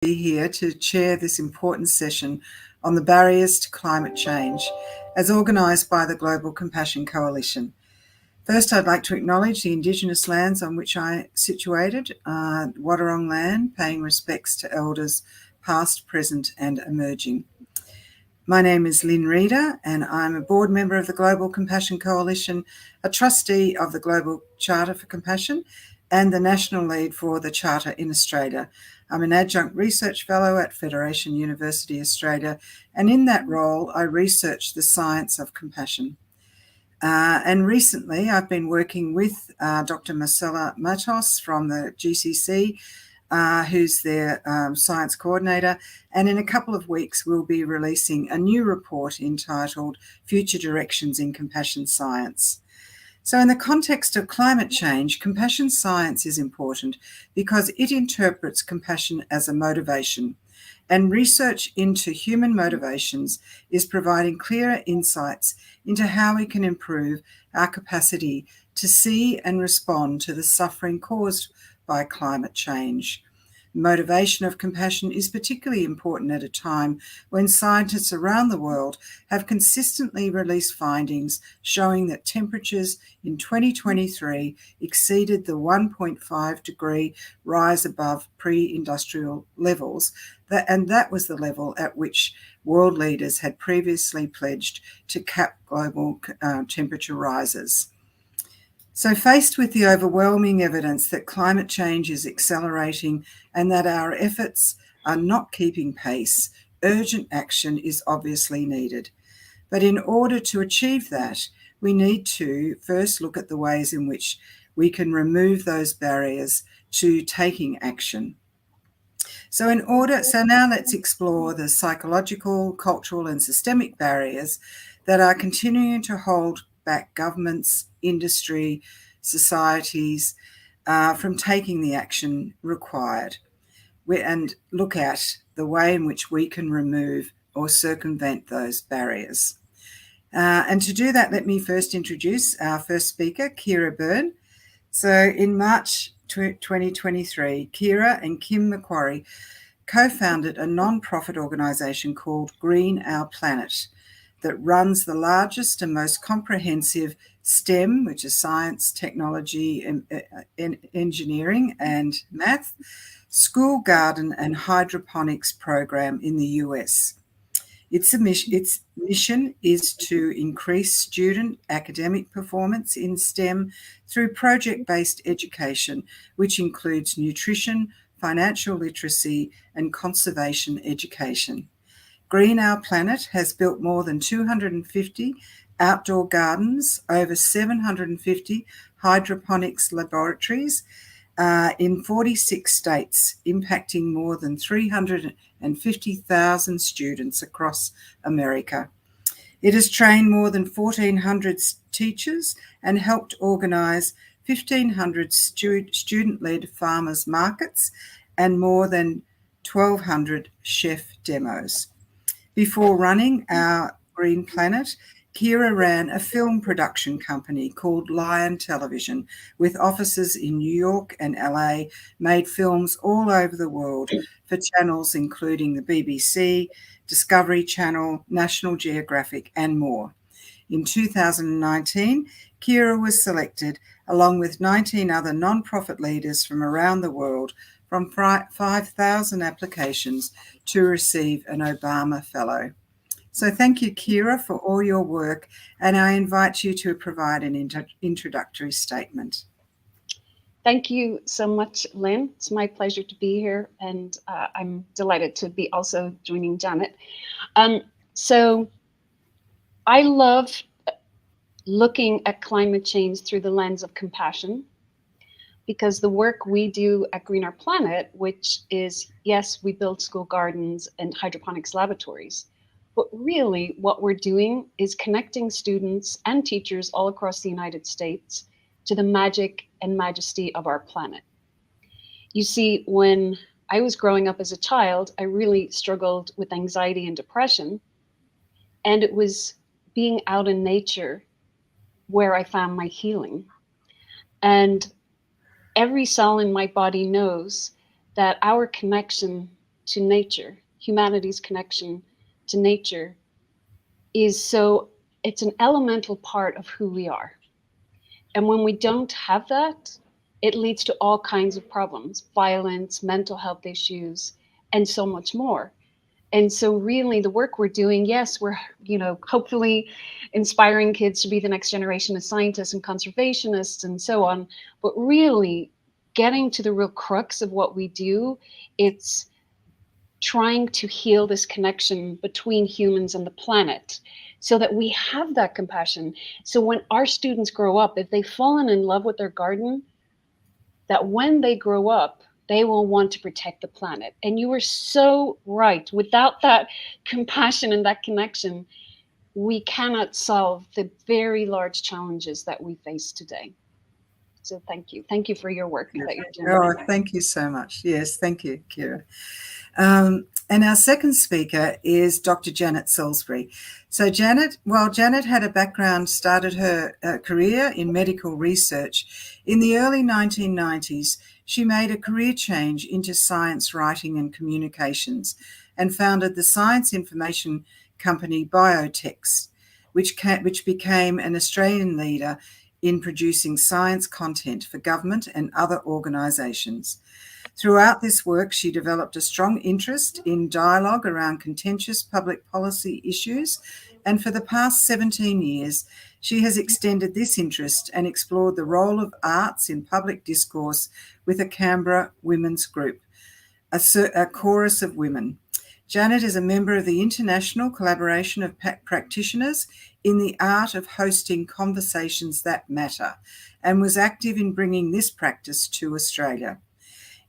be here to chair this important session on the barriers to climate change as organised by the Global Compassion Coalition. First, I'd like to acknowledge the Indigenous lands on which I situated, Wadawurrung land, paying respects to elders past, present and emerging. My name is Lynn Reader and I'm a board member of the Global Compassion Coalition, a trustee of the Global Charter for Compassion and the national lead for the Charter in Australia. I'm an adjunct research fellow at Federation University Australia, and in that role I research the science of compassion. And recently I've been working with Dr. Marcela Matos from the GCC, who's their science coordinator, and in a couple of weeks we'll be releasing a new report entitled Future Directions in Compassion Science. So in the context of climate change, compassion science is important because it interprets compassion as a motivation, and research into human motivations is providing clearer insights into how we can improve our capacity to see and respond to the suffering caused by climate change. Motivation of compassion is particularly important at a time when scientists around the world have consistently released findings showing that temperatures in 2023 exceeded the 1.5 degree rise above pre-industrial levels, and that was the level at which world leaders had previously pledged to cap global temperature rises. So faced with the overwhelming evidence that climate change is accelerating and that our efforts are not keeping pace, urgent action is obviously needed. But in order to achieve that, we need to first look at the ways in which we can remove those barriers to taking action. So now let's explore the psychological, cultural and systemic barriers that are continuing to hold back governments, industry, societies from taking the action required, and look at the way in which we can remove or circumvent those barriers. And to do that, let me first introduce our first speaker, Kira Byrne. So in March 2023, Kira and Kim Macquarie co-founded a non-profit organisation called Green Our Planet that runs the largest and most comprehensive STEM, which is science, technology, engineering and math, school garden and hydroponics program in the US. Its mission is to increase student academic performance in STEM through project-based education, which includes nutrition, financial literacy and conservation education. Green Our Planet has built more than 250 outdoor gardens, over 750 hydroponics laboratories in 46 states, impacting more than 350,000 students across America. It has trained more than 1,400 teachers and helped organise 1,500 student-led farmers markets and more than 1,200 chef demos. Before running our Green Planet, Kira ran a film production company called Lion Television with offices in New York and LA, made films all over the world for channels including the BBC, Discovery Channel, National Geographic and more. In 2019, Kira was selected along with 19 other non-profit leaders from around the world from 5,000 applications to receive an Obama Fellow. So thank you, Kira, for all your work, and I invite you to provide an introductory statement. Thank you so much, Lynn. It's my pleasure to be here, and I'm delighted to be also joining Janet. So I love looking at climate change through the lens of compassion, because the work we do at Green Our Planet, which is, yes, we build school gardens and hydroponics laboratories, but really what we're doing is connecting students and teachers all across the United States to the magic and majesty of our planet. You see, when I was growing up as a child, I really struggled with anxiety and depression, and it was being out in nature where I found my healing. And every cell in my body knows that our connection to nature, humanity's connection to nature, it's an elemental part of who we are. And when we don't have that, it leads to all kinds of problems, violence, mental health issues, and so much more. And so really the work we're doing, yes, we're, hopefully inspiring kids to be the next generation of scientists and conservationists and so on, but really getting to the real crux of what we do, it's trying to heal this connection between humans and the planet so that we have that compassion. So when our students grow up, if they've fallen in love with their garden, that when they grow up, they will want to protect the planet. And you are so right. Without that compassion and that connection, we cannot solve the very large challenges that we face today. So thank you. Thank you for your work that you're doing. Oh, thank you so much. Yes, thank you, Kira. And our second speaker is Dr. Janet Salisbury. So Janet had a background, started her career in medical research. In the early 1990s, she made a career change into science writing and communications and founded the science information company Biotex, which became an Australian leader in producing science content for government and other organisations. Throughout this work, she developed a strong interest in dialogue around contentious public policy issues, and for the past 17 years, she has extended this interest and explored the role of arts in public discourse with a Canberra women's group, a chorus of women. Janet is a member of the International Collaboration of Practitioners in the Art of Hosting Conversations That Matter, and was active in bringing this practice to Australia.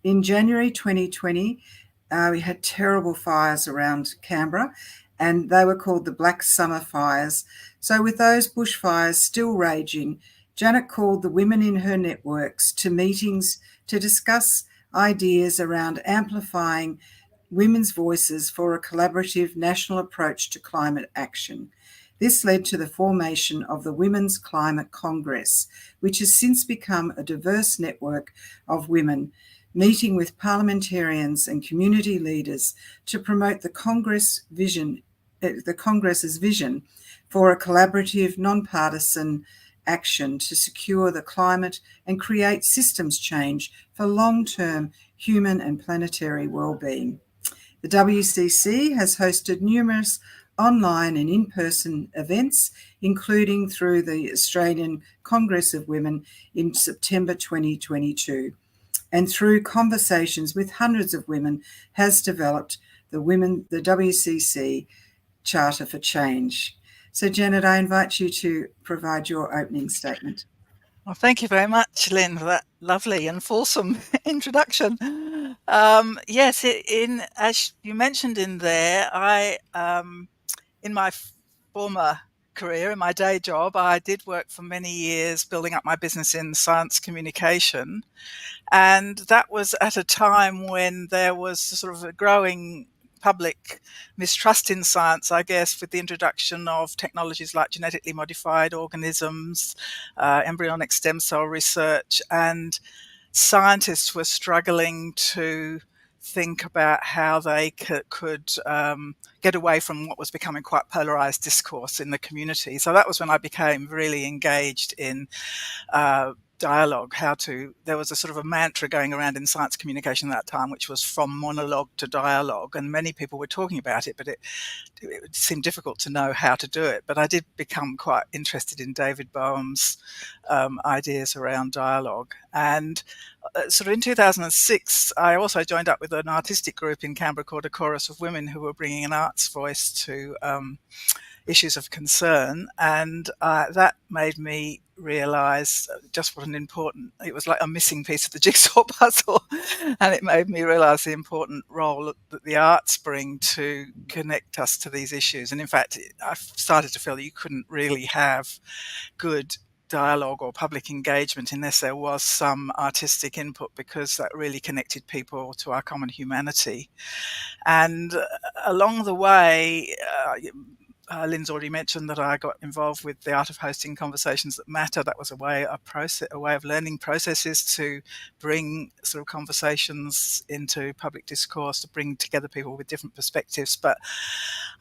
In January 2020, we had terrible fires around Canberra, and they were called the Black Summer Fires. So with those bushfires still raging, Janet called the women in her networks to meetings to discuss ideas around amplifying women's voices for a collaborative national approach to climate action. This led to the formation of the Women's Climate Congress, which has since become a diverse network of women meeting with parliamentarians and community leaders to promote the Congress's vision for a collaborative, non-partisan action to secure the climate and create systems change for long-term human and planetary well-being. The WCC has hosted numerous online and in-person events, including through the Australian Congress of Women in September 2022. And through conversations with hundreds of women, has developed the WCC Charter for Change. So, Janet, I invite you to provide your opening statement. Well, thank you very much, Lynn, for that lovely and fulsome introduction. Yes, as you mentioned in there, in my former career, in my day job, I did work for many years building up my business in science communication. And that was at a time when there was sort of a growing public mistrust in science, I guess, with the introduction of technologies like genetically modified organisms, embryonic stem cell research, and scientists were struggling to think about how they could get away from what was becoming quite polarized discourse in the community. So that was when I became really engaged in dialogue, there was a sort of a mantra going around in science communication at that time, which was from monologue to dialogue. And many people were talking about it, but it seemed difficult to know how to do it. But I did become quite interested in David Boehm's ideas around dialogue. And sort of in 2006, I also joined up with an artistic group in Canberra called A Chorus of Women, who were bringing an arts voice to issues of concern. And that made me realize just what it was like a missing piece of the jigsaw puzzle. And it made me realize the important role that the arts bring to connect us to these issues. And in fact, I started to feel that you couldn't really have good dialogue or public engagement unless there was some artistic input, because that really connected people to our common humanity. And along the way, Lynn's already mentioned that I got involved with the Art of Hosting Conversations That Matter. That was a way of learning processes to bring sort of conversations into public discourse, to bring together people with different perspectives. But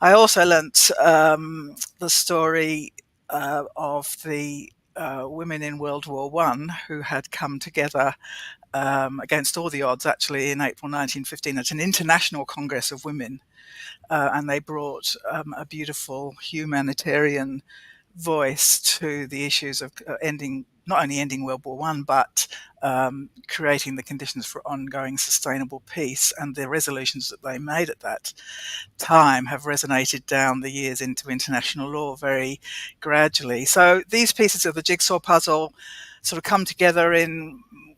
I also learnt the story of the women in World War One who had come together against all the odds, actually, in April 1915 at an international congress of women. And they brought a beautiful humanitarian voice to the issues of not only ending World War One, but creating the conditions for ongoing sustainable peace. And the resolutions that they made at that time have resonated down the years into international law very gradually. So these pieces of the jigsaw puzzle sort of come together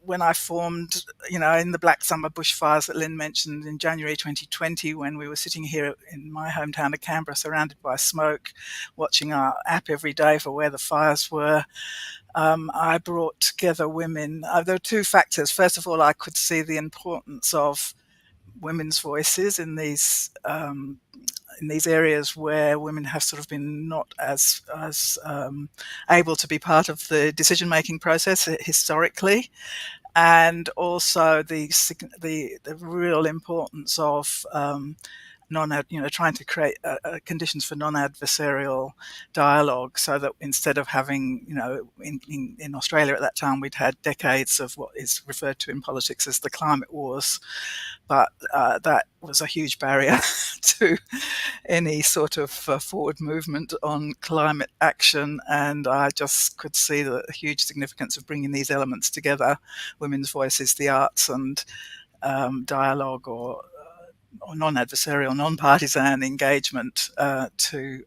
when I formed, in the Black Summer bushfires that Lynn mentioned in January 2020, when we were sitting here in my hometown of Canberra, surrounded by smoke, watching our app every day for where the fires were. I brought together women. There were two factors. First of all, I could see the importance of women's voices in these areas where women have sort of been not as able to be part of the decision-making process historically. And also the real importance of trying to create conditions for non-adversarial dialogue, so that instead of having, in Australia at that time, we'd had decades of what is referred to in politics as the climate wars, but that was a huge barrier to any sort of forward movement on climate action. And I just could see the huge significance of bringing these elements together, women's voices, the arts, and dialogue or non-adversarial, non-partisan engagement to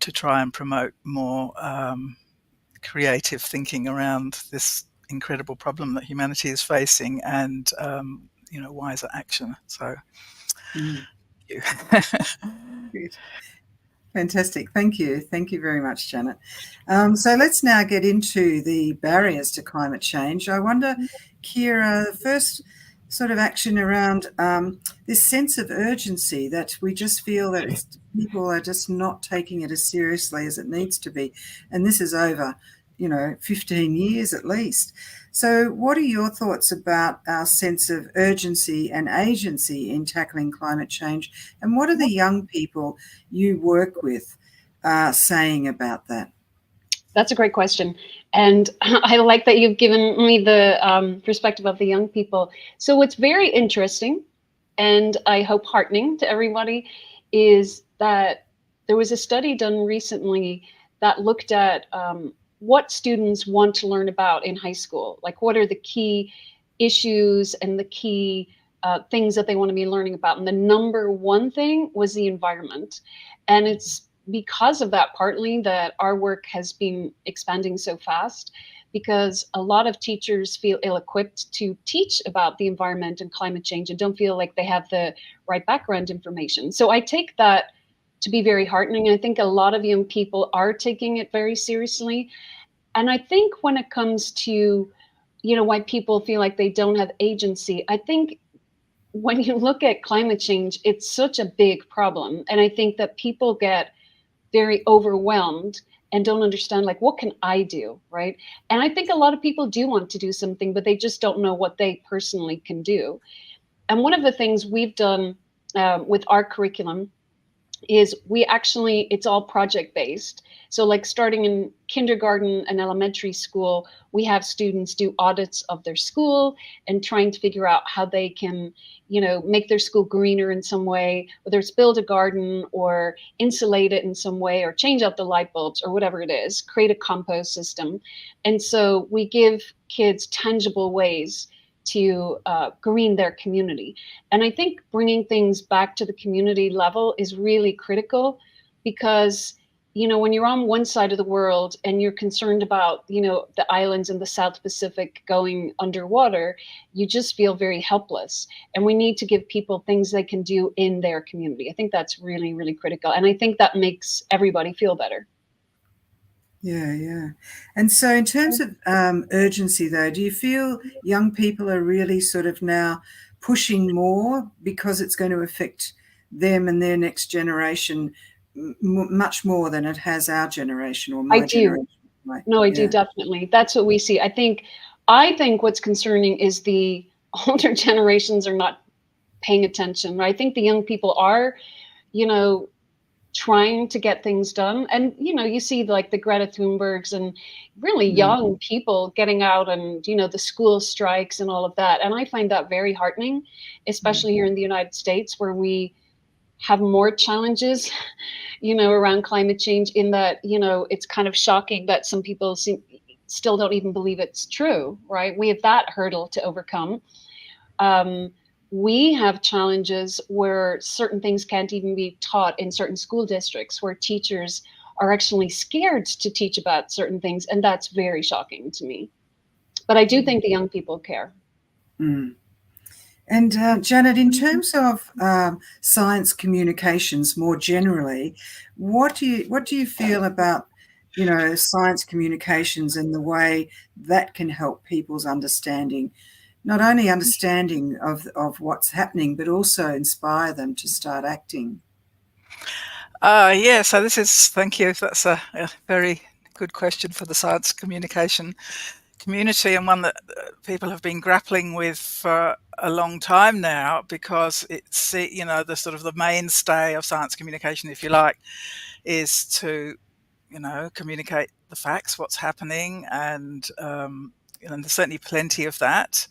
try and promote more creative thinking around this incredible problem that humanity is facing, and wiser action. So Good. Fantastic. Thank you. Thank you very much, Janet. So let's now get into the barriers to climate change. I wonder, Kira, the first sort of action around this sense of urgency, that we just feel that people are just not taking it as seriously as it needs to be. And this is over, 15 years at least. So what are your thoughts about our sense of urgency and agency in tackling climate change? And what are the young people you work with saying about that? That's a great question. And I like that you've given me the perspective of the young people. So what's very interesting, and I hope heartening to everybody, is that there was a study done recently that looked at what students want to learn about in high school. Like, what are the key issues and the key things that they want to be learning about? And the number one thing was the environment. And it's because of that, partly, that our work has been expanding so fast, because a lot of teachers feel ill-equipped to teach about the environment and climate change and don't feel like they have the right background information. So I take that to be very heartening. I think a lot of young people are taking it very seriously. And I think when it comes to, why people feel like they don't have agency, I think when you look at climate change, it's such a big problem. And I think that people get very overwhelmed and don't understand, like, what can I do, right? And I think a lot of people do want to do something, but they just don't know what they personally can do. And one of the things we've done with our curriculum is it's all project based. So like starting in kindergarten and elementary school, we have students do audits of their school and trying to figure out how they can, make their school greener in some way, whether it's build a garden or insulate it in some way or change out the light bulbs or whatever it is, create a compost system. And so we give kids tangible ways to green their community. And I think bringing things back to the community level is really critical, because, when you're on one side of the world and you're concerned about, the islands in the South Pacific going underwater, you just feel very helpless. And we need to give people things they can do in their community. I think that's really, really critical. And I think that makes everybody feel better. Yeah. And so in terms of urgency, though, do you feel young people are really sort of now pushing more because it's going to affect them and their next generation much more than it has our generation or I my do. generation. Right? No, I do Yeah. definitely. That's what we see. I think what's concerning is the older generations are not paying attention. I think the young people are, you know, trying to get things done. And, you see like the Greta Thunbergs and really Mm, young people getting out and, the school strikes and all of that. And I find that very heartening, mm, especially here in the United States where we have more challenges, around climate change in that, it's kind of shocking that some people still don't even believe it's true, right? We have that hurdle to overcome. Um, we have challenges where certain things can't even be taught in certain school districts where teachers are actually scared to teach about certain things. And that's very shocking to me. But I do think the young people care. mm. And Janet, in terms of science communications more generally, what do you feel about science communications and the way that can help people's understanding, not only understanding of what's happening, but also inspire them to start acting? Yeah, so thank you. That's a very good question for the science communication community, and one that people have been grappling with for a long time now, because it's, the sort of the mainstay of science communication, if you like, is to, communicate the facts, what's happening, and there's certainly plenty of that.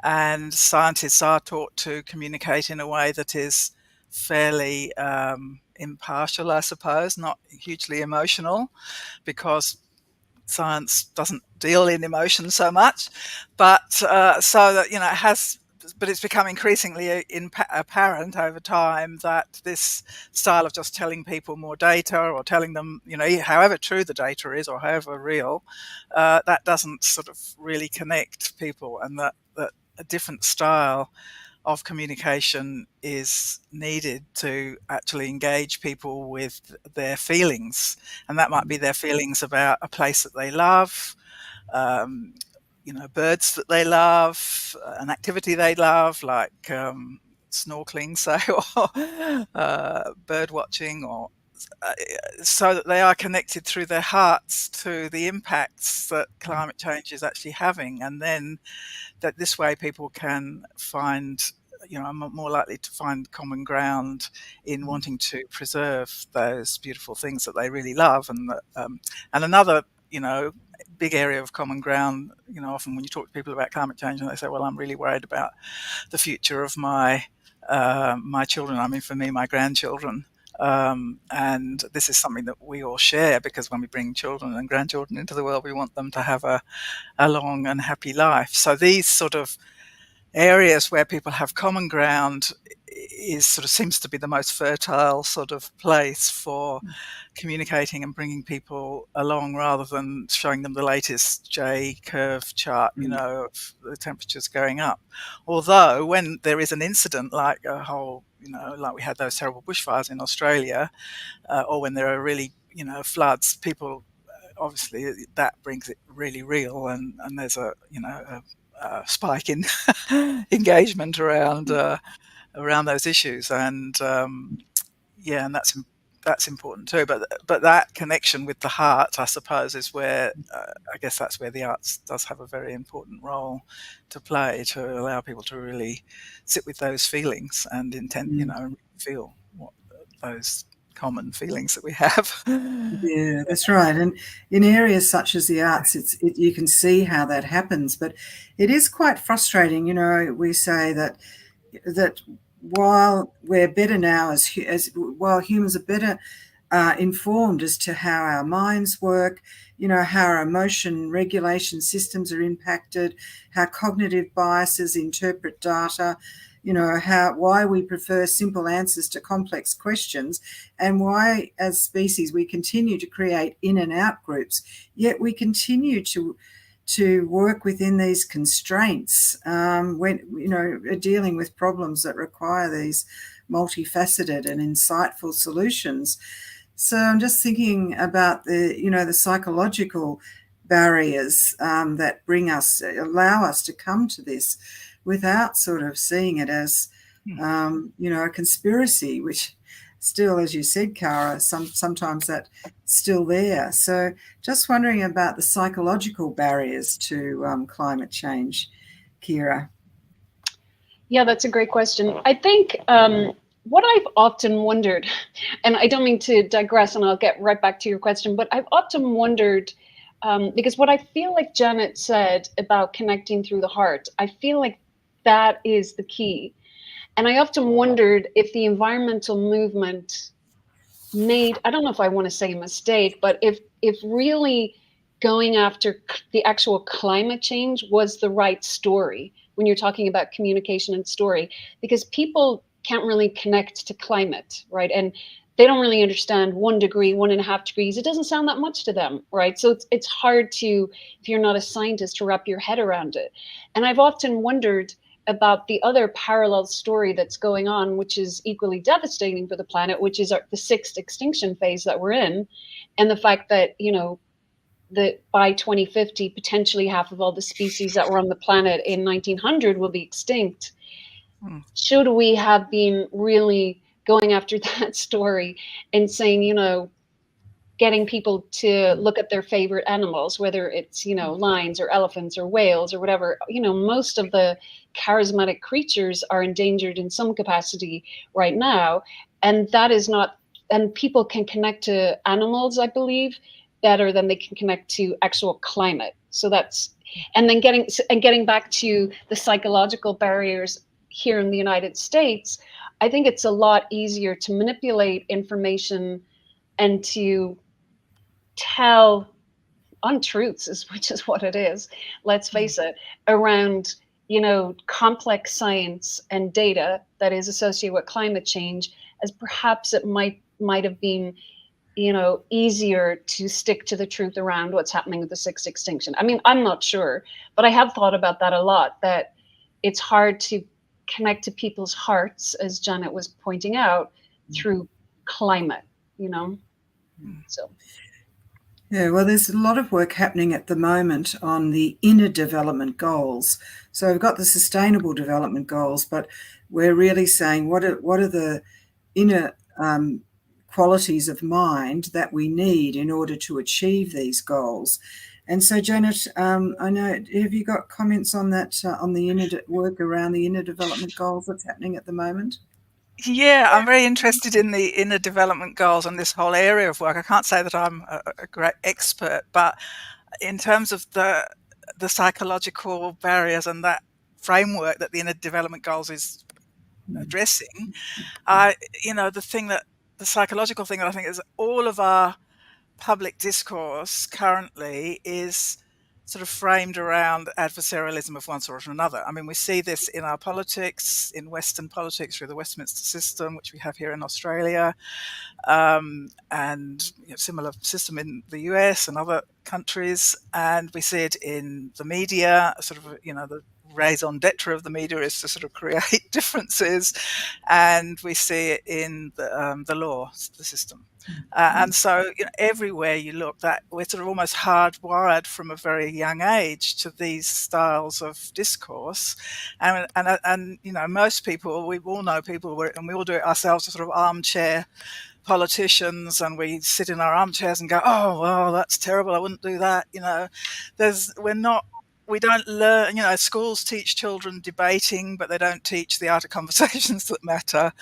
And scientists are taught to communicate in a way that is fairly impartial, I suppose, not hugely emotional, because science doesn't deal in emotion so much. But so that, it has, but it's become increasingly apparent over time that this style of just telling people more data, or telling them, however true the data is or however real, that doesn't sort of really connect people, and that a different style of communication is needed to actually engage people with their feelings. And that might be their feelings about a place that they love, um, birds that they love, an activity they love, like snorkeling, say, or bird watching, or so that they are connected through their hearts to the impacts that climate change is actually having. And then that this way people can find, I'm more likely to find common ground in wanting to preserve those beautiful things that they really love. And another, big area of common ground, often when you talk to people about climate change and they say, well, I'm really worried about the future of my children. I mean, for me, my grandchildren. And this is something that we all share, because when we bring children and grandchildren into the world, we want them to have a long and happy life. So these sort of areas where people have common ground seems to be the most fertile sort of place for communicating and bringing people along, rather than showing them the latest J curve chart, Mm, of the temperatures going up. Although when there is an incident like a whole, like we had those terrible bushfires in Australia, or when there are really, floods, people obviously that brings it really real, and there's a spike in engagement around those issues. And yeah, and that's important too. But that connection with the heart, I suppose, is where I guess that's where the arts does have a very important role to play, to allow people to really sit with those feelings and intent, mm. feel what those common feelings that we have. Yeah, that's right. And in areas such as the arts, you can see how that happens. But it is quite frustrating. We say that while we're better now as while humans are better informed as to how our minds work, how our emotion regulation systems are impacted, how cognitive biases interpret data, why we prefer simple answers to complex questions, and why, as species, we continue to create in and out groups, yet we continue to work within these constraints when dealing with problems that require these multifaceted and insightful solutions. So I'm just thinking about the psychological barriers that allow us to come to this without sort of seeing it as, a conspiracy, which still, as you said, Cara, sometimes that's still there. So just wondering about the psychological barriers to climate change, Kira. Yeah, that's a great question. I think what I've often wondered, and I don't mean to digress, and I'll get right back to your question, but I've often wondered because what I feel like Janet said about connecting through the heart, I feel like that is the key. And I often wondered if the environmental movement made, I don't know if I want to say a mistake, but if really going after the actual climate change was the right story when you're talking about communication and story, because people can't really connect to climate, right? And they don't really understand 1 degree, 1.5 degrees. It doesn't sound that much to them, right? So it's hard to, if you're not a scientist, to wrap your head around it. And I've often wondered about the other parallel story that's going on, which is equally devastating for the planet, which is the sixth extinction phase that we're in, and the fact that, you know, that by 2050, potentially half of all the species that were on the planet in 1900 will be extinct. Should we have been really going after that story and saying, you know, getting people to look at their favorite animals, whether it's, you know, lions or elephants or whales or whatever. You know, most of the charismatic creatures are endangered in some capacity right now. And that is not, and people can connect to animals, I believe, better than they can connect to actual climate. So that's, and then getting back to the psychological barriers here in the United States, I think it's a lot easier to manipulate information and to tell untruths, which is what it is, let's face it, around, you know, complex science and data that is associated with climate change, as perhaps it might have been, you know, easier to stick to the truth around what's happening with the sixth extinction. I mean, I'm not sure, but I have thought about that a lot, that it's hard to connect to people's hearts, as Janet was pointing out, through climate, you know. So Yeah, well, there's a lot of work happening at the moment on the inner development goals. So we've got the sustainable development goals, but we're really saying what are the inner qualities of mind that we need in order to achieve these goals. And so, Janet, I know, have you got comments on that, on the inner work around the inner development goals that's happening at the moment? Yeah, I'm very interested in the inner development goals and this whole area of work. I can't say that I'm a great expert, but in terms of the psychological barriers and that framework that the inner development goals is addressing, you know, the psychological thing that I think is all of our public discourse currently is sort of framed around adversarialism of one sort or another. I mean, we see this in our politics, in Western politics through the Westminster system, which we have here in Australia, and similar system in the US and other countries. And we see it in the media, sort of, you know, the raison d'etre of the media is to sort of create differences, and we see it in the law, the system. And so, you know, everywhere you look, that we're sort of almost hardwired from a very young age to these styles of discourse, and you know, most people, we all know people, and we all do it ourselves, are sort of armchair politicians, and we sit in our armchairs and go, oh well, that's terrible, I wouldn't do that. You know, we don't learn, you know, schools teach children debating, but they don't teach the art of conversations that matter.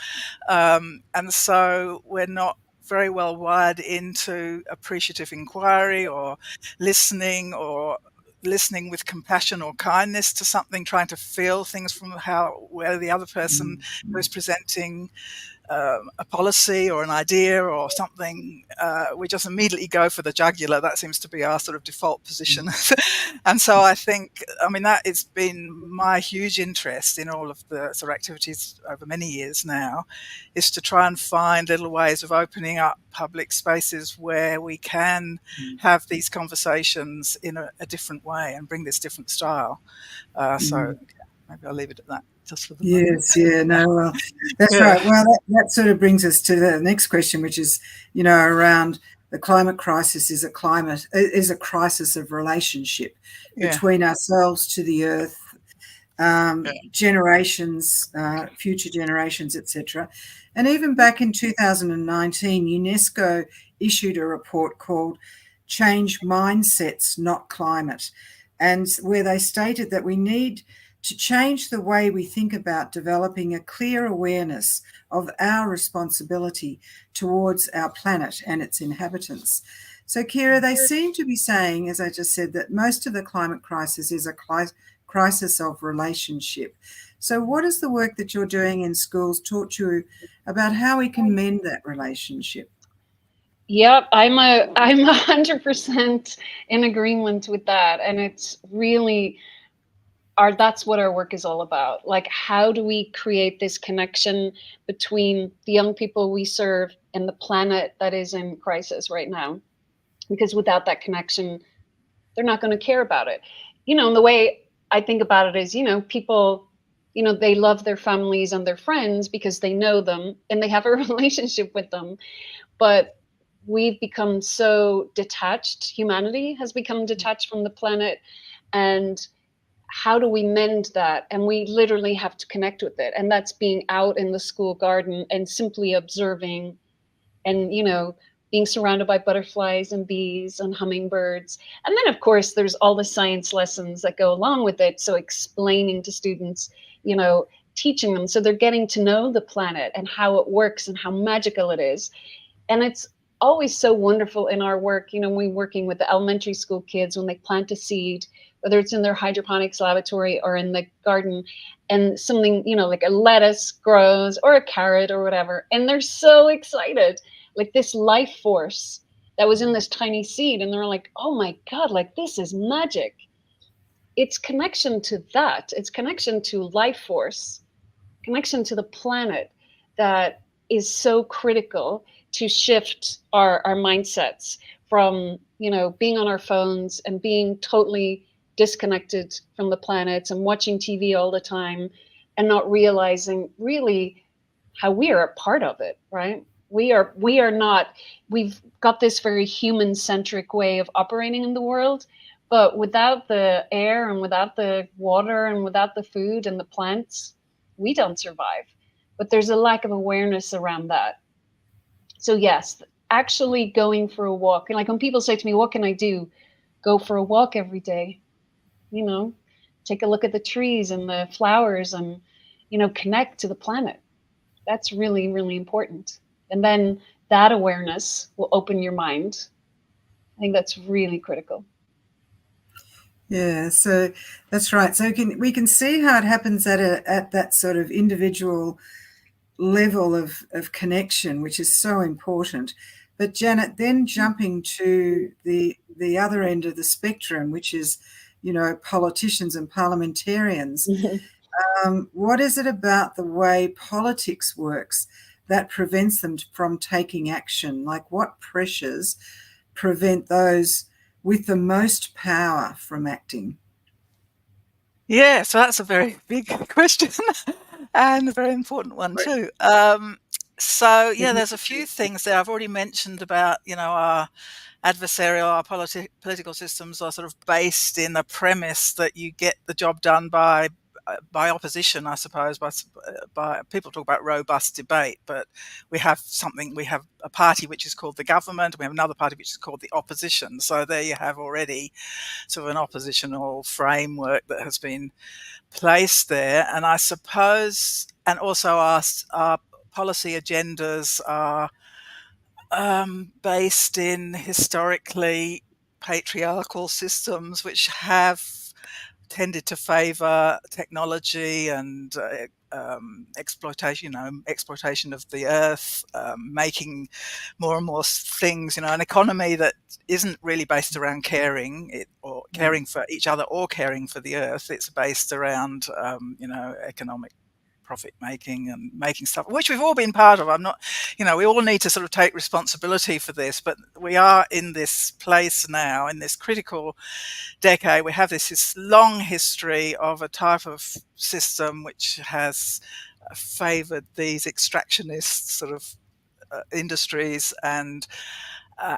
And so we're not very well wired into appreciative inquiry or listening with compassion or kindness to something, trying to feel things from where the other person who's presenting a policy or an idea or something, we just immediately go for the jugular. That seems to be our sort of default position. And so I think, I mean, that has been my huge interest in all of the sort of activities over many years now, is to try and find little ways of opening up public spaces where we can have these conversations in a different way and bring this different style. So maybe I'll leave it at that. Just for the moment. Yeah, no, well, that's right. Well, that sort of brings us to the next question, which is, you know, around the climate crisis is a crisis of relationship between ourselves to the earth, generations, future generations, etc. And even back in 2019, UNESCO issued a report called Change Mindsets, Not Climate, and where they stated that we need to change the way we think about developing a clear awareness of our responsibility towards our planet and its inhabitants. So, Kira, they seem to be saying, as I just said, that most of the climate crisis is a crisis of relationship. So, what has the work that you're doing in schools taught you about how we can mend that relationship? Yep, I'm 100% in agreement with that, and it's really that's what our work is all about. Like, how do we create this connection between the young people we serve and the planet that is in crisis right now? Because without that connection, they're not going to care about it. And the way I think about it is, people, they love their families and their friends because they know them and they have a relationship with them. But we've become so detached. Humanity has become detached from the planet. And how do we mend that? And we literally have to connect with it. And that's being out in the school garden and simply observing and, being surrounded by butterflies and bees and hummingbirds. And then, of course, there's all the science lessons that go along with it. So explaining to students, teaching them. So they're getting to know the planet and how it works and how magical it is. And it's always so wonderful in our work, we're working with the elementary school kids when they plant a seed, whether it's in their hydroponics laboratory or in the garden, and something, like a lettuce grows or a carrot or whatever. And they're so excited, like this life force that was in this tiny seed. And they're like, oh my God, like this is magic. It's connection to that. It's connection to life force, connection to the planet that is so critical to shift our mindsets from being on our phones and being totally disconnected from the planet and watching TV all the time and not realizing really how we are a part of it, right? We are not, we've got this very human centric way of operating in the world, but without the air and without the water and without the food and the plants, we don't survive. But there's a lack of awareness around that. So yes, actually going for a walk. And like when people say to me, what can I do? Go for a walk every day, take a look at the trees and the flowers and, connect to the planet. That's really, really important. And then that awareness will open your mind. I think that's really critical. Yeah, so that's right. So we can see how it happens at that sort of individual level of connection, which is so important. But Janet, then jumping to the other end of the spectrum, which is, politicians and parliamentarians. What is it about the way politics works that prevents them from taking action? Like, what pressures prevent those with the most power from acting? Yeah, so that's a very big question and a very important one too. So yeah, there's a few things there. I've already mentioned about, our adversarial, our political systems are sort of based in the premise that you get the job done by opposition, I suppose. By people talk about robust debate, but we have a party which is called the government. We have another party which is called the opposition. So there you have already sort of an oppositional framework that has been placed there. And I suppose, and also our policy agendas are based in historically patriarchal systems which have tended to favour technology and exploitation of the earth, making more and more things, an economy that isn't really based around caring for each other or caring for the earth. It's based around, economic profit making and making stuff, which we've all been part of. I'm not, we all need to sort of take responsibility for this, but we are in this place now, in this critical decade. We have this long history of a type of system which has favoured these extractionist sort of industries, and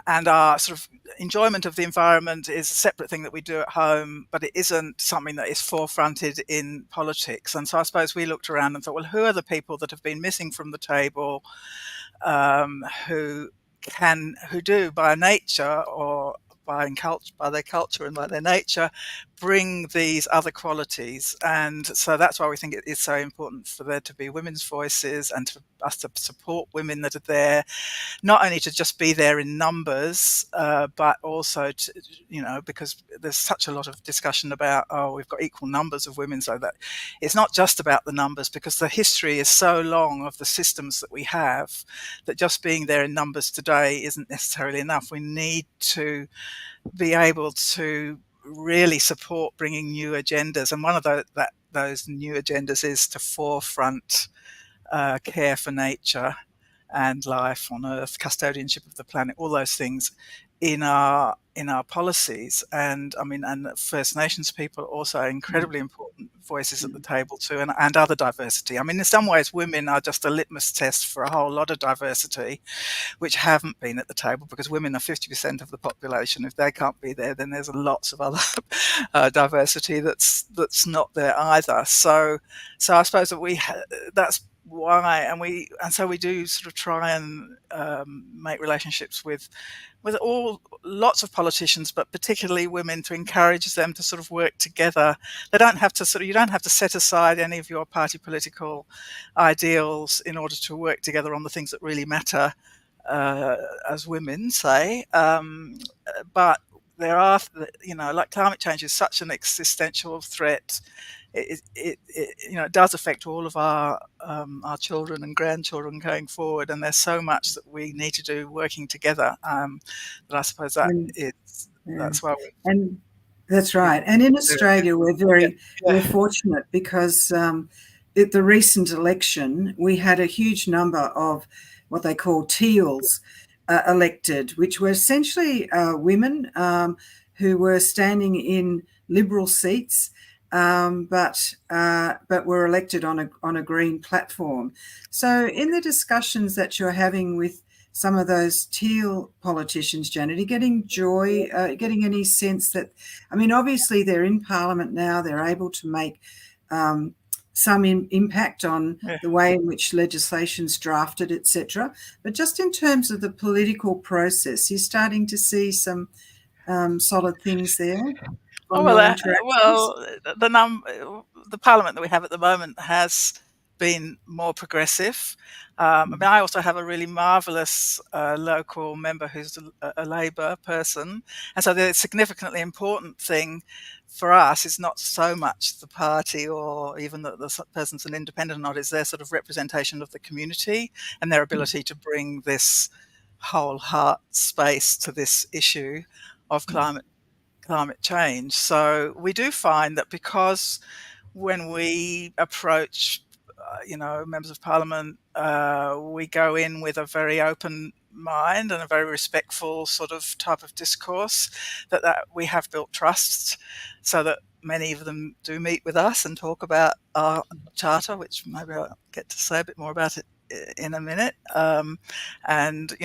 and our sort of enjoyment of the environment is a separate thing that we do at home, but it isn't something that is forefronted in politics. And so I suppose we looked around and thought, well, who are the people that have been missing from the table, who do by nature or by their culture and by their nature bring these other qualities. And so that's why we think it is so important for there to be women's voices and for us to support women that are there, not only to just be there in numbers, but also to, because there's such a lot of discussion about, oh, we've got equal numbers of women, so that it's not just about the numbers, because the history is so long of the systems that we have that just being there in numbers today isn't necessarily enough. We need to be able to really support bringing new agendas, and one of those new agendas is to forefront care for nature and life on Earth, custodianship of the planet, all those things in our policies. And I mean, and First Nations people are also incredibly important voices at the table too, and other diversity. I mean, in some ways, women are just a litmus test for a whole lot of diversity, which haven't been at the table, because women are 50% of the population. If they can't be there, then there's lots of other diversity that's not there either. So I suppose that that's why, and so we do sort of try and make relationships with lots of politicians, but particularly women, to encourage them to sort of work together. You don't have to set aside any of your party political ideals in order to work together on the things that really matter as women, say. But there are, like climate change is such an existential threat. It does affect all of our children and grandchildren going forward, and there's so much that we need to do working together. That I suppose that's why. And that's right. And in Australia, we're fortunate because at the recent election, we had a huge number of what they call teals elected, which were essentially women who were standing in Liberal seats, but were elected on a green platform. So in the discussions that you're having with some of those teal politicians, Janet, are you getting any sense that, I mean, obviously they're in Parliament now, they're able to make some impact on the way in which legislation's drafted, etc. But just in terms of the political process, you're starting to see some solid things there. The Parliament that we have at the moment has been more progressive. I mean, I also have a really marvellous local member who's a Labour person, and so the significantly important thing for us is not so much the party or even that the person's an independent or not, is their sort of representation of the community and their ability to bring this whole heart space to this issue of climate change. So we do find that because when we approach, members of Parliament, we go in with a very open mind and a very respectful sort of type of discourse, that we have built trust, so that many of them do meet with us and talk about our charter, which maybe I'll get to say a bit more about it in a minute, and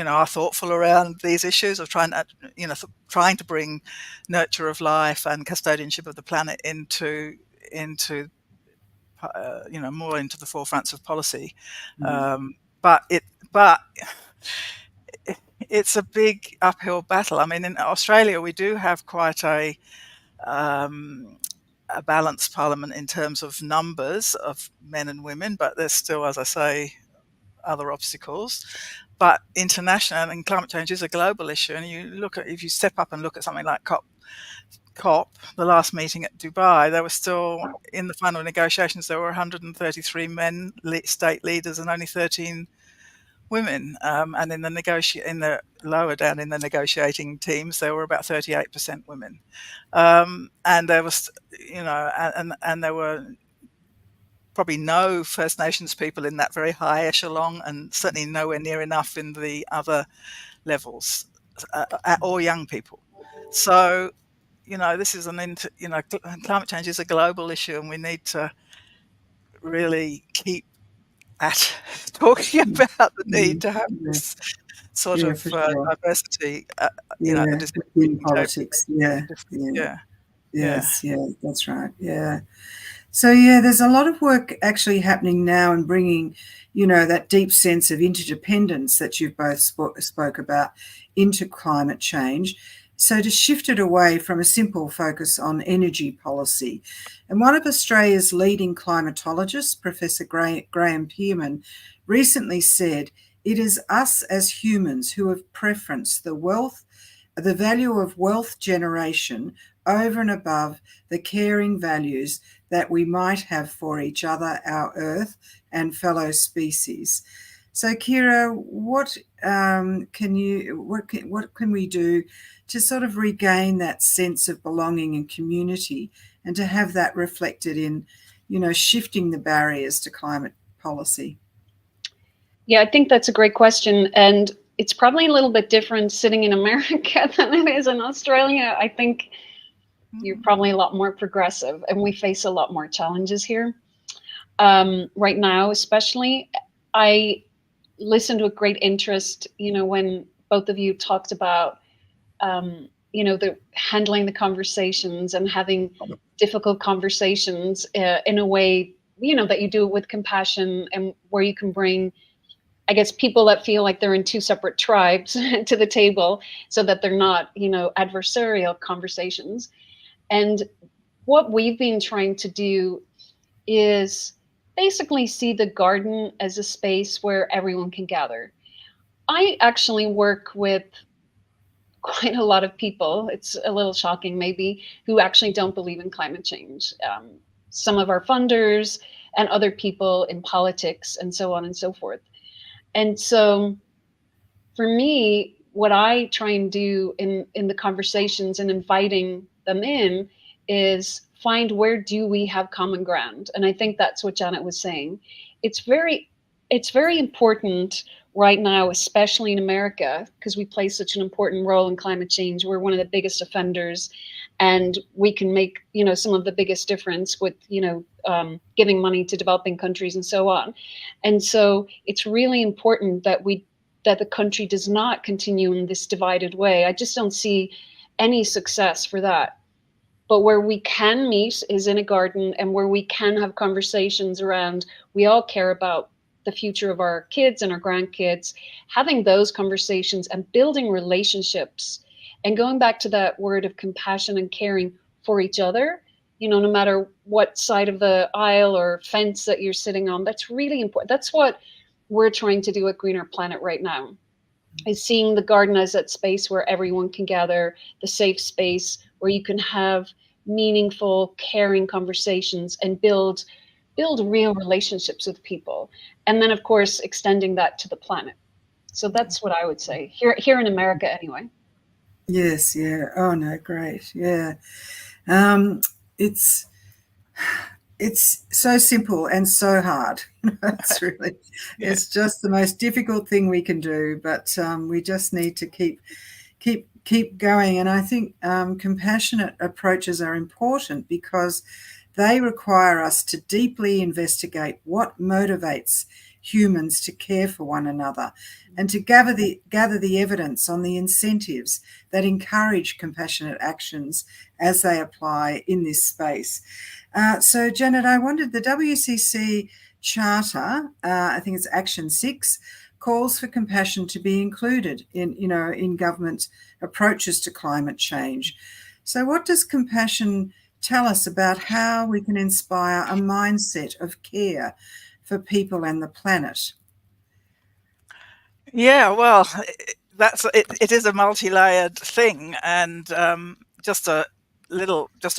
are thoughtful around these issues of trying to bring nurture of life and custodianship of the planet into more into the forefronts of policy. But it's a big uphill battle. I mean, in Australia we do have quite a balanced parliament in terms of numbers of men and women, but there's still, as I say, other obstacles. But international, and climate change is a global issue, and if you step up and look at something like COP, the last meeting at Dubai, there were still, in the final negotiations, there were 133 men, state leaders, and only 13 women. And in the lower down in the negotiating teams, there were about 38% women. And there was, and there were probably no First Nations people in that very high echelon, and certainly nowhere near enough in the other levels, or young people. So, this is climate change is a global issue, and we need to really keep at talking about the need to have sort Yeah, of for sure. diversity, at the Yeah, decision-making within table. politics. Yeah, yeah, Yeah, yeah. yes, yeah, that's right. Yeah. So, yeah, there's a lot of work actually happening now in bringing, that deep sense of interdependence that you've both spoke about into climate change. So, to shift it away from a simple focus on energy policy. And one of Australia's leading climatologists, Professor Graham Pearman, recently said, "It is us as humans who have preferenced the value of wealth generation over and above the caring values that we might have for each other, our Earth, and fellow species." So, Kira, what can we do to sort of regain that sense of belonging and community, and to have that reflected in, shifting the barriers to climate policy? Yeah, I think that's a great question. And it's probably a little bit different sitting in America than it is in Australia. I think you're Mm. probably a lot more progressive, and we face a lot more challenges here. Right now, especially, I listened with great interest, when both of you talked about, the handling the conversations and having difficult conversations in a way, that you do it with compassion, and where you can bring, I guess, people that feel like they're in two separate tribes to the table, so that they're not, adversarial conversations. And what we've been trying to do is basically see the garden as a space where everyone can gather. I actually work with quite a lot of people. It's a little shocking, maybe, who actually don't believe in climate change. Some of our funders and other people in politics, and so on and so forth. And so, for me, what I try and do in the conversations and inviting them in is find, where do we have common ground? And I think that's what Janet was saying. It's very it's very important right now, especially in America, because we play such an important role in climate change. We're one of the biggest offenders, and we can make, some of the biggest difference with, giving money to developing countries and so on. And so it's really important that the country does not continue in this divided way. I just don't see any success for that. But where we can meet is in a garden, and where we can have conversations around, we all care about the future of our kids and our grandkids, having those conversations and building relationships, and going back to that word of compassion and caring for each other, no matter what side of the aisle or fence that you're sitting on. That's really important. That's what we're trying to do at Greener Planet right now, is seeing the garden as that space where everyone can gather, the safe space where you can have meaningful, caring conversations and build real relationships with people. And then, of course, extending that to the planet. So that's what I would say here in America, anyway. Yes, yeah. Oh no, great. Yeah. Um, it's it's so simple and so hard. Yeah. It's just the most difficult thing we can do, but we just need to keep going. And I think compassionate approaches are important because they require us to deeply investigate what motivates humans to care for one another, and to gather the evidence on the incentives that encourage compassionate actions as they apply in this space. So, Janet, I wondered, the WCC Charter, I think it's Action 6, calls for compassion to be included in government approaches to climate change. So, what does compassion tell us about how we can inspire a mindset of care for people and the planet? Yeah, well, it is a multi-layered thing, and just a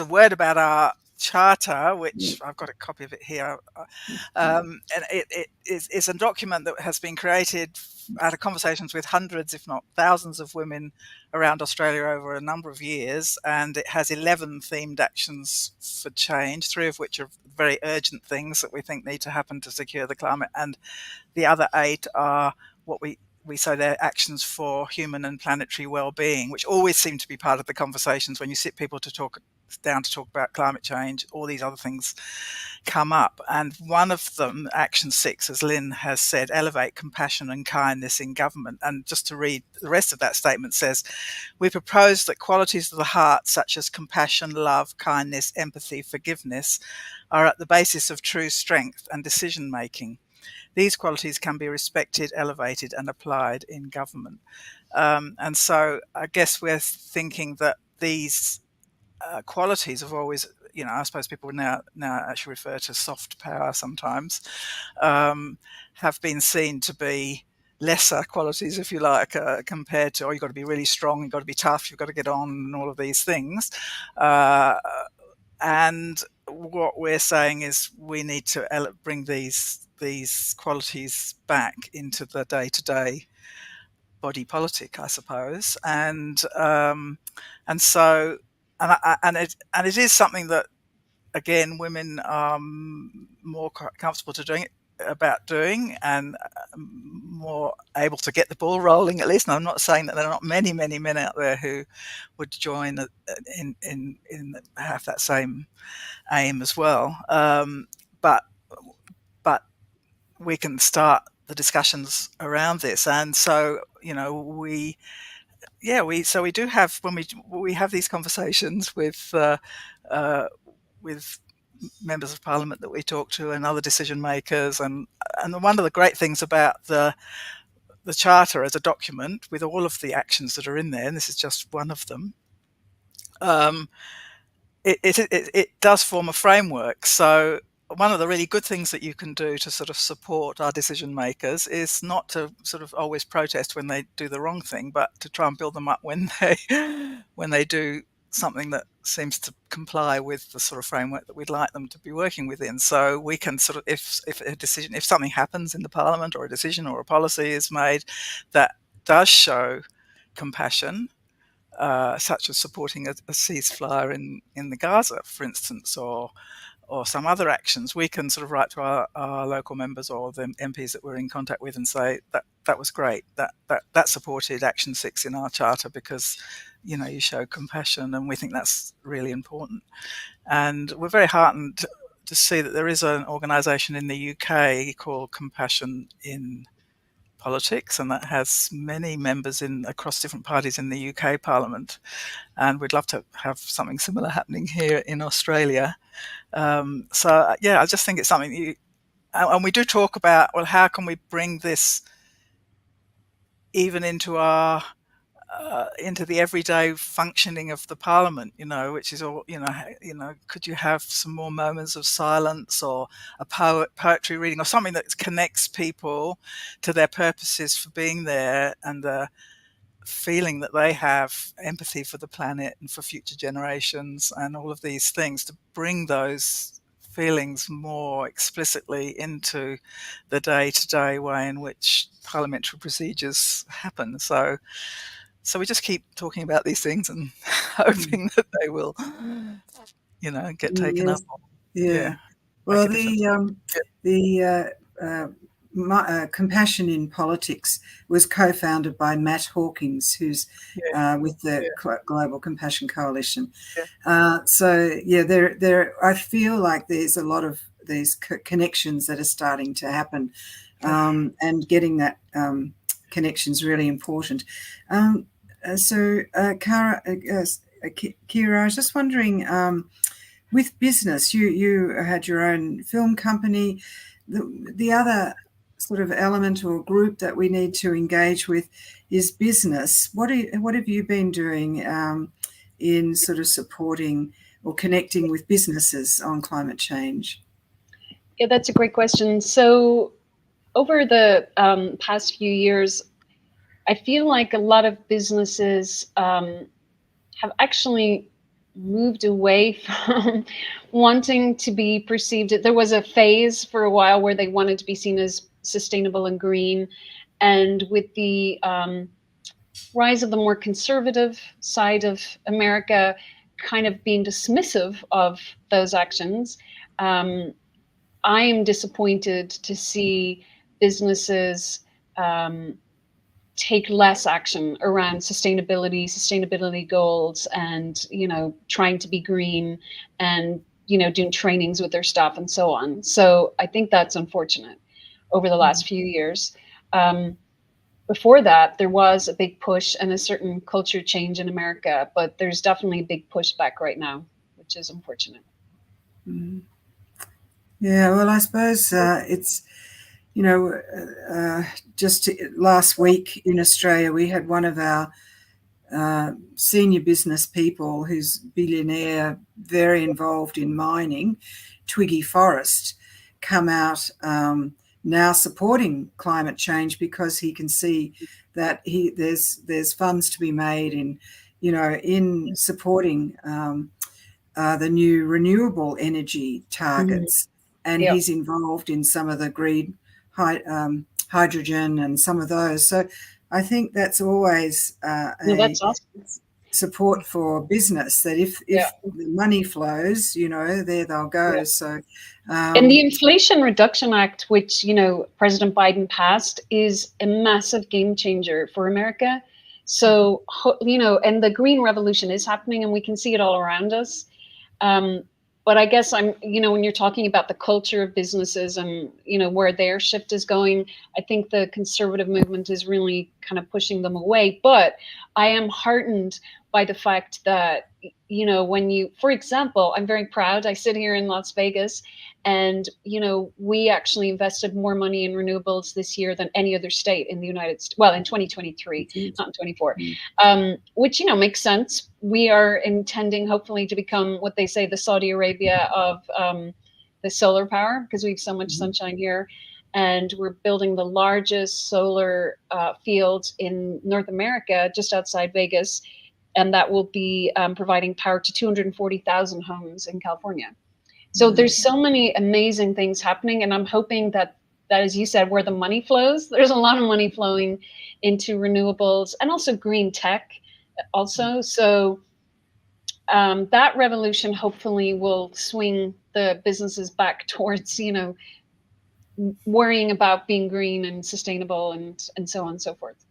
word about our charter, which I've got a copy of it here, and it's a document that has been created out of conversations with hundreds, if not thousands, of women around Australia over a number of years, and it has 11 themed actions for change, 3 of which are very urgent things that we think need to happen to secure the climate, and the other 8 are what we we say they're actions for human and planetary well-being, which always seem to be part of the conversations when you sit people to talk about climate change. All these other things come up, and one of them, action 6, as Lynn has said, elevate compassion and kindness in government. And just to read the rest of that statement, says, we propose that qualities of the heart such as compassion, love, kindness, empathy, forgiveness are at the basis of true strength and decision making. These qualities can be respected, elevated, and applied in government. And so I guess we're thinking that these qualities have always, I suppose people now actually refer to soft power sometimes, have been seen to be lesser qualities, if you like, compared to, you've got to be really strong, you've got to be tough, you've got to get on, and all of these things. And what we're saying is we need to bring these qualities back into the day-to-day body politic, I suppose, and so it is something that, again, women are more comfortable doing and more able to get the ball rolling, at least. And I'm not saying that there are not many men out there who would join in have that same aim as well, but we can start the discussions around this. And so we do have, when we have these conversations with members of parliament that we talk to and other decision makers, and one of the great things about the charter as a document with all of the actions that are in there, and this is just one of them, it does form a framework. So one of the really good things that you can do to sort of support our decision makers is not to sort of always protest when they do the wrong thing, but to try and build them up when they do something that seems to comply with the sort of framework that we'd like them to be working within. So we can sort of, if something happens in the parliament, or a decision or a policy is made that does show compassion, such as supporting a ceasefire in the Gaza, for instance, or some other actions, we can sort of write to our local members or the MPs that we're in contact with and say that was great, that supported Action 6 in our charter because you show compassion, and we think that's really important. And we're very heartened to see that there is an organisation in the UK called Compassion in Politics, and that has many members across different parties in the UK Parliament, and we'd love to have something similar happening here in Australia. So I just think it's something and we do talk about, well, how can we bring this even into into the everyday functioning of the Parliament, which is all, could you have some more moments of silence, or a poetry reading, or something that connects people to their purposes for being there, and the feeling that they have empathy for the planet and for future generations, and all of these things, to bring those feelings more explicitly into the day-to-day way in which parliamentary procedures happen. So we just keep talking about these things and hoping that they will, get taken up. Yeah. Make Well, a difference. the Compassion in Politics was co-founded by Matt Hawkins, who's with the Global Compassion Coalition. There I feel like there's a lot of these connections that are starting to happen, and getting that connection is really important. Kira, I was just wondering, with business, you had your own film company. The other sort of element or group that we need to engage with is business. What have you been doing in sort of supporting or connecting with businesses on climate change? Yeah, that's a great question. So over the past few years, I feel like a lot of businesses have actually moved away from wanting to be perceived. There was a phase for a while where they wanted to be seen as sustainable and green. And with the rise of the more conservative side of America kind of being dismissive of those actions, I am disappointed to see businesses take less action around sustainability goals, and trying to be green, and doing trainings with their staff and so on. So I think that's unfortunate over the last few years. Before that, there was a big push and a certain culture change in America, but there's definitely a big pushback right now, which is unfortunate. Yeah, well, I suppose it's, just last week in Australia, we had one of our senior business people who's billionaire, very involved in mining, Twiggy Forrest, come out now supporting climate change because he can see that there's funds to be made in supporting the new renewable energy targets, and Yeah. he's involved in some of the green hydrogen and some of those. So I think that's always No, a that's awesome. support for business, that if Yeah. the money flows, there they'll go. Yeah. So And the Inflation Reduction Act, which President Biden passed, is a massive game changer for America. So and the green revolution is happening, and we can see it all around us. But I guess when you're talking about the culture of businesses and where their shift is going, I think the conservative movement is really kind of pushing them away. But I am heartened by the fact that for example, I'm very proud. I sit here in Las Vegas, and we actually invested more money in renewables this year than any other state in the United States. Well, in 2023, not in 24, which makes sense. We are intending, hopefully, to become what they say the Saudi Arabia of the solar power, because we have so much sunshine here, and we're building the largest solar field in North America, just outside Vegas. And that will be providing power to 240,000 homes in California. So there's so many amazing things happening, and I'm hoping that, as you said, where the money flows, there's a lot of money flowing into renewables and also green tech also. So that revolution hopefully will swing the businesses back towards, worrying about being green and sustainable and so on and so forth.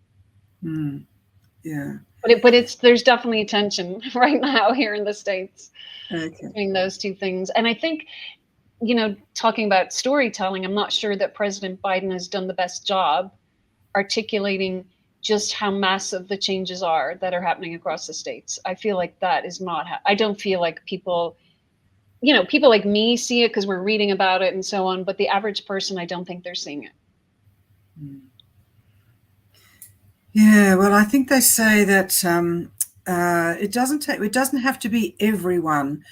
Yeah. But there's definitely tension right now here in the States between those two things. And I think, talking about storytelling, I'm not sure that President Biden has done the best job articulating just how massive the changes are that are happening across the states. I feel like that is not, I don't feel like people like me see it because we're reading about it and so on, but the average person, I don't think they're seeing it. Yeah, well, I think they say that it doesn't have to be everyone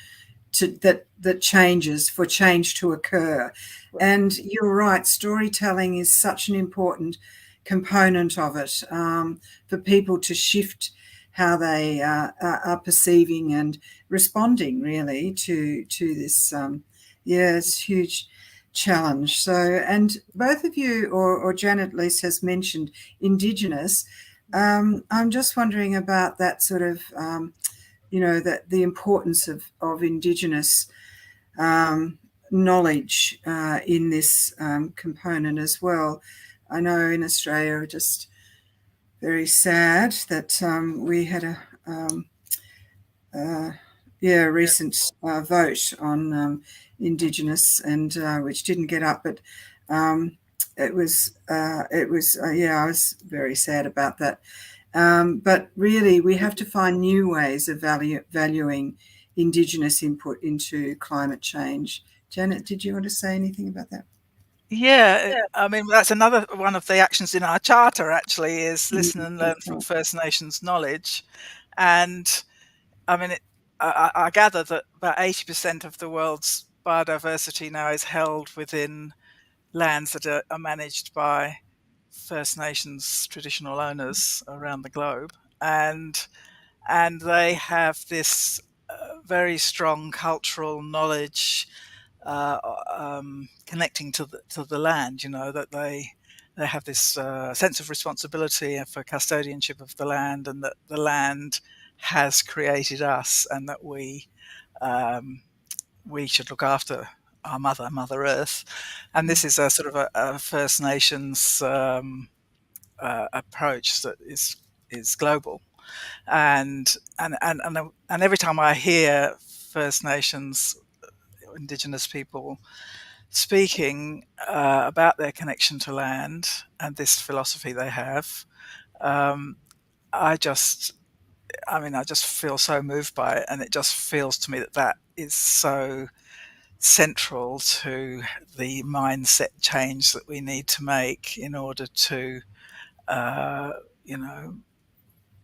that changes for change to occur. And you're right, storytelling is such an important component of it, for people to shift how they are perceiving and responding really to this. It's a huge challenge. So, and both of you, or Janet at least, has mentioned Indigenous. I'm just wondering about that sort of, that the importance of Indigenous knowledge in this component as well. I know in Australia, we're just very sad that we had a recent vote on Indigenous, and which didn't get up, but I was very sad about that. But really, we have to find new ways of valuing Indigenous input into climate change. Janet, did you want to say anything about that? Yeah, I mean, that's another one of the actions in our charter, actually, is listen and learn from First Nations knowledge. And I mean, I gather that about 80% of the world's biodiversity now is held within lands that are managed by First Nations traditional owners around the globe. And they have this very strong cultural knowledge connecting to the land, that they have this sense of responsibility for custodianship of the land, and that the land has created us, and that we should look after our Mother Earth. And this is a sort of a First Nations approach that is global. And every time I hear First Nations, Indigenous people speaking about their connection to land and this philosophy they have, um, I just I just feel so moved by it, and it just feels to me that that is so central to the mindset change that we need to make in order to, uh, you know,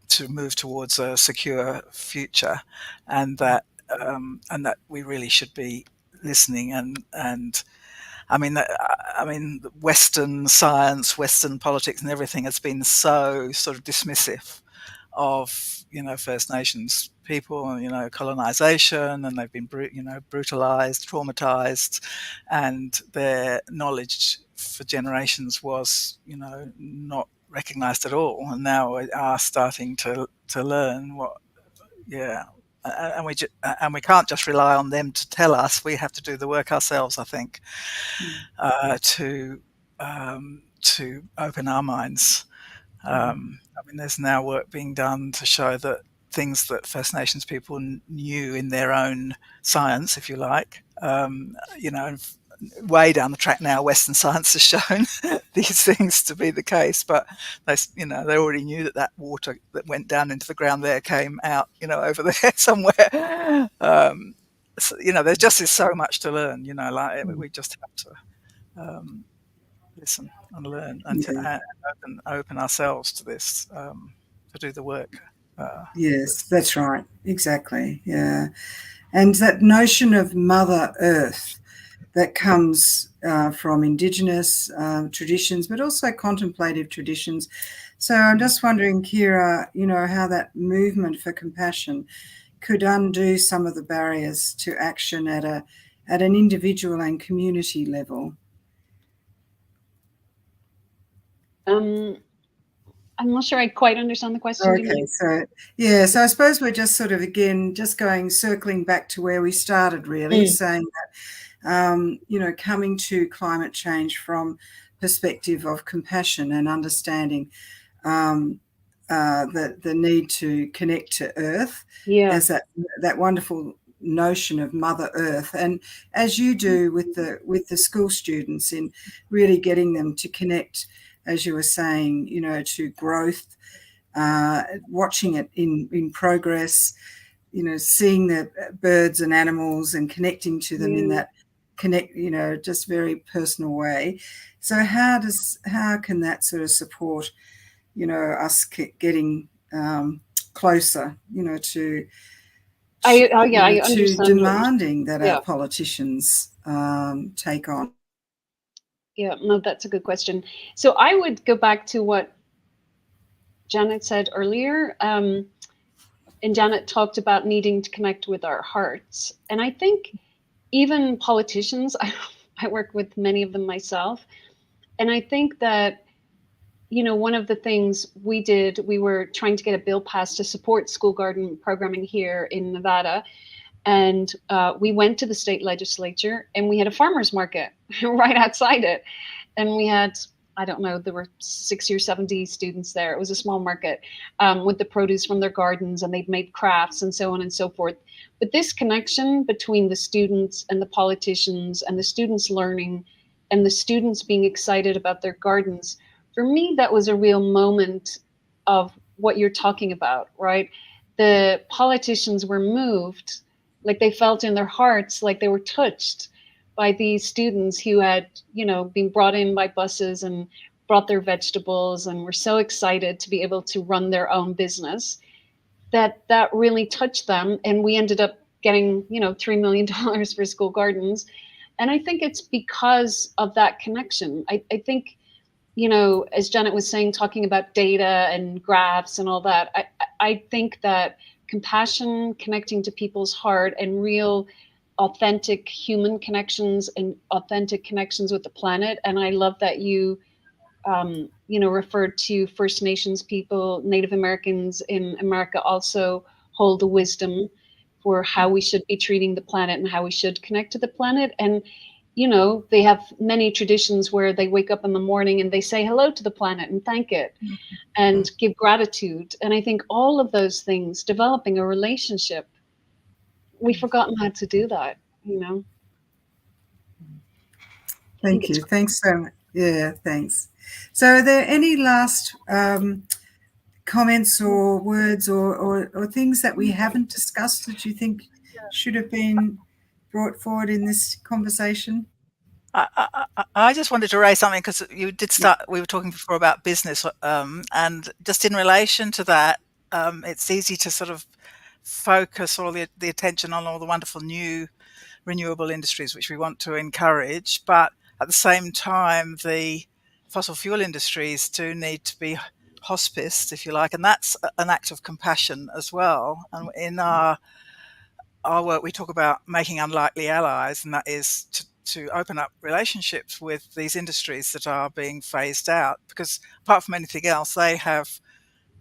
to move towards a secure future, and that we really should be listening and Western science, Western politics, and everything has been so sort of dismissive of First Nations people, and colonization, and they've been brutalized, traumatized, and their knowledge for generations was not recognized at all, and now we are starting to learn what yeah and we can't just rely on them to tell us. We have to do the work ourselves, I think, to open our minds. There's now work being done to show that things that First Nations people knew in their own science, if you like, way down the track now, Western science has shown these things to be the case. But they already knew that water that went down into the ground there came out, over there somewhere. So, there just is so much to learn. We just have to listen and learn and to open ourselves to this, to do the work. Yes, that's right. Exactly. Yeah. And that notion of Mother Earth that comes from Indigenous traditions, but also contemplative traditions. So I'm just wondering, Kira, how that movement for compassion could undo some of the barriers to action at an individual and community level. I'm not sure I quite understand the question. Okay, so I suppose we're just sort of, again, just circling back to where we started, really, saying that, coming to climate change from perspective of compassion and understanding the need to connect to Earth as that wonderful notion of Mother Earth, and as you do with the school students, in really getting them to connect, as you were saying, to growth, watching it in progress, seeing the birds and animals and connecting to them in that just very personal way. So how can that sort of support, us getting closer, to I understand demanding that our politicians take on? Yeah, no, that's a good question. So I would go back to what Janet said earlier. And Janet talked about needing to connect with our hearts. And I think even politicians, I work with many of them myself. And I think that, one of the things we were trying to get a bill passed to support school garden programming here in Nevada. And we went to the state legislature and we had a farmer's market right outside it. And we had, I don't know, there were 60 or 70 students there. It was a small market with the produce from their gardens, and they'd made crafts and so on and so forth. But this connection between the students and the politicians, and the students learning and the students being excited about their gardens, for me, that was a real moment of what you're talking about, right? The politicians were moved, like they felt in their hearts, like they were touched by these students who had, been brought in by buses and brought their vegetables and were so excited to be able to run their own business, that really touched them. And we ended up getting, $3 million for school gardens. And I think it's because of that connection. I think, as Janet was saying, talking about data and graphs and all that, I think that compassion, connecting to people's heart, and real authentic human connections and authentic connections with the planet. And I love that you referred to First Nations people, Native Americans in America also hold the wisdom for how we should be treating the planet and how we should connect to the planet. And they have many traditions where they wake up in the morning and they say hello to the planet and thank it and give gratitude. And I think all of those things, developing a relationship, we've forgotten how to do that. Thank you. Thanks so much. Yeah, thanks. So are there any last comments or words or things that we haven't discussed that you think should have been brought forward in this conversation? I just wanted to raise something because you did start. We were talking before about business, and just in relation to that, it's easy to sort of focus all the attention on all the wonderful new renewable industries which we want to encourage, but at the same time, the fossil fuel industries do need to be hospiced, if you like, and that's an act of compassion as well. And in our work, we talk about making unlikely allies, and that is to open up relationships with these industries that are being phased out, because apart from anything else, they have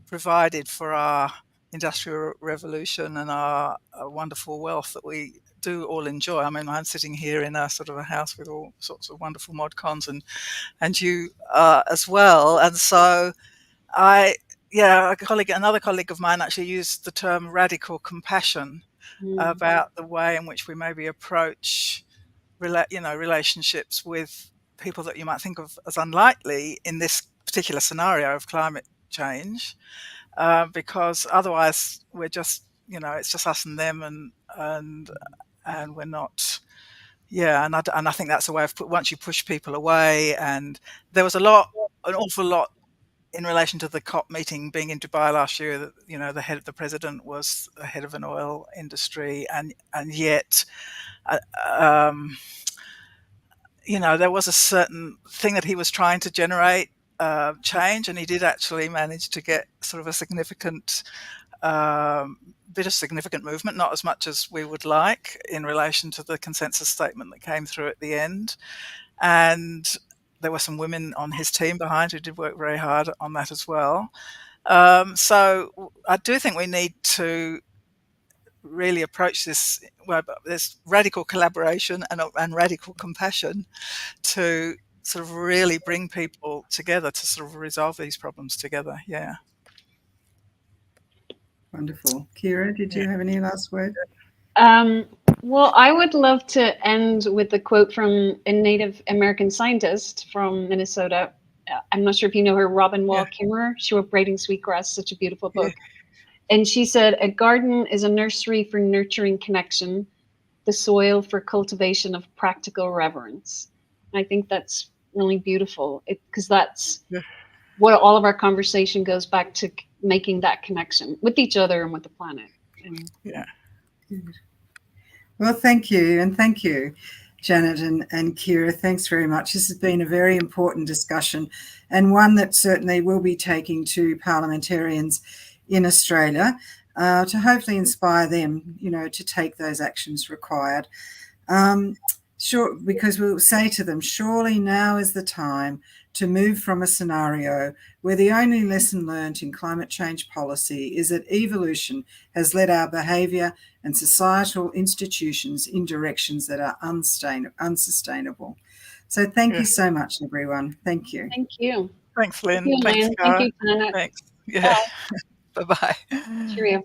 provided for our industrial revolution and our wonderful wealth that we do all enjoy. I mean, I'm sitting here in a sort of a house with all sorts of wonderful mod cons, and you as well. And so another colleague of mine actually used the term radical compassion about the way in which we maybe approach relationships with people that you might think of as unlikely in this particular scenario of climate change, because otherwise we're just, it's just us and them, and we're not. Yeah, and I think that's a way of once you push people away. And there was an awful lot in relation to the COP meeting being in Dubai last year. That the president was the head of an oil industry, and yet. There was a certain thing that he was trying to generate change, and he did actually manage to get sort of a significant bit of significant movement, not as much as we would like in relation to the consensus statement that came through at the end. And there were some women on his team behind who did work very hard on that as well. So I do think we need to really approach this. Well, there's radical collaboration and radical compassion to sort of really bring people together to sort of resolve these problems together. Yeah. Wonderful. Kira, did you have any last word? Well, I would love to end with a quote from a Native American scientist from Minnesota. I'm not sure if you know her, Robin Wall Kimmerer. She wrote Braiding Sweetgrass, such a beautiful book. And she said, a garden is a nursery for nurturing connection, the soil for cultivation of practical reverence. And I think that's really beautiful, because that's what all of our conversation goes back to, making that connection with each other and with the planet. Well, thank you. And thank you, Janet and Kira. Thanks very much. This has been a very important discussion, and one that certainly will be taking to parliamentarians in Australia to hopefully inspire them, to take those actions required. Sure, because we'll say to them, surely now is the time to move from a scenario where the only lesson learned in climate change policy is that evolution has led our behaviour and societal institutions in directions that are unsustainable. So thank you so much, everyone. Thank you. Thank you. Thanks, Lynn. Thank you, Lynn. Thank you, Janet. Thanks. Yeah. Bye-bye. Cheerio.